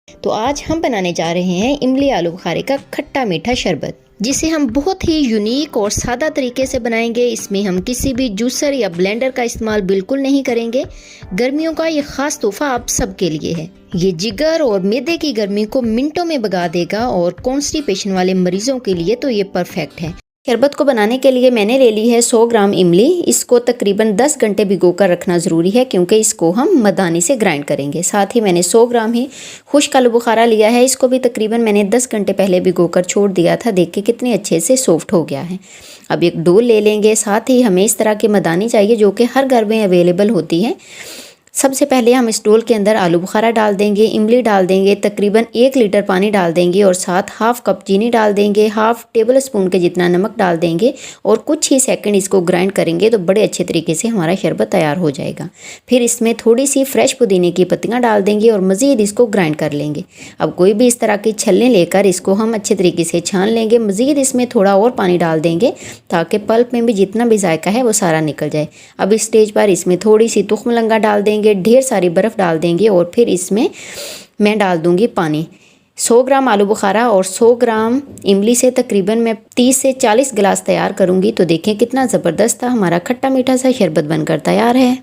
तो आज हम बनाने जा रहे हैं इमली आलू बुखारे का खट्टा मीठा शरबत, जिसे हम बहुत ही यूनिक और सादा तरीके से बनाएंगे। इसमें हम किसी भी जूसर या ब्लेंडर का इस्तेमाल बिल्कुल नहीं करेंगे। गर्मियों का ये खास तोहफा आप सबके लिए है। ये जिगर और मैदे की गर्मी को मिनटों में भगा देगा और कॉन्स्टिपेशन वाले मरीजों के लिए तो ये परफेक्ट है। शरबत को बनाने के लिए मैंने ले ली है 100 ग्राम इमली। इसको तकरीबन 10 घंटे भिगोकर रखना ज़रूरी है, क्योंकि इसको हम मदानी से ग्राइंड करेंगे। साथ ही मैंने 100 ग्राम ही खुश्क आलू बुखारा लिया है। इसको भी तकरीबन मैंने 10 घंटे पहले भिगोकर छोड़ दिया था। देख के कितने अच्छे से सॉफ्ट हो गया है। अब एक डोल ले लेंगे। साथ ही हमें इस तरह की मदानी चाहिए जो कि हर घर में अवेलेबल होती है। सबसे पहले हम इस डोल के अंदर आलू बुखारा डाल देंगे, इमली डाल देंगे, तकरीबन 1 लीटर पानी डाल देंगे और साथ हाफ कप चीनी डाल देंगे, हाफ टेबल स्पून के जितना नमक डाल देंगे और कुछ ही सेकंड इसको ग्राइंड करेंगे तो बड़े अच्छे तरीके से हमारा शरबत तैयार हो जाएगा। फिर इसमें थोड़ी सी फ्रेश पुदीने की पत्तियाँ डाल देंगे और मज़ीद इसको ग्राइंड कर लेंगे। अब कोई भी इस तरह की छलनी लेकर इसको हम अच्छे तरीके से छान लेंगे। मज़ीद इसमें थोड़ा और पानी डाल देंगे ताकि पल्प में भी जितना भी जायका है वो सारा निकल जाए। अब इस स्टेज पर इसमें थोड़ी सी तुख्म लंगा डाल देंगे, ढेर सारी बर्फ़ डाल देंगे और फिर इसमें मैं डाल दूंगी पानी। 100 ग्राम आलू बुखारा और 100 ग्राम इमली से तकरीबन मैं 30 से 40 गिलास तैयार करूंगी। तो देखें कितना ज़बरदस्त हमारा खट्टा मीठा सा शरबत बनकर तैयार है।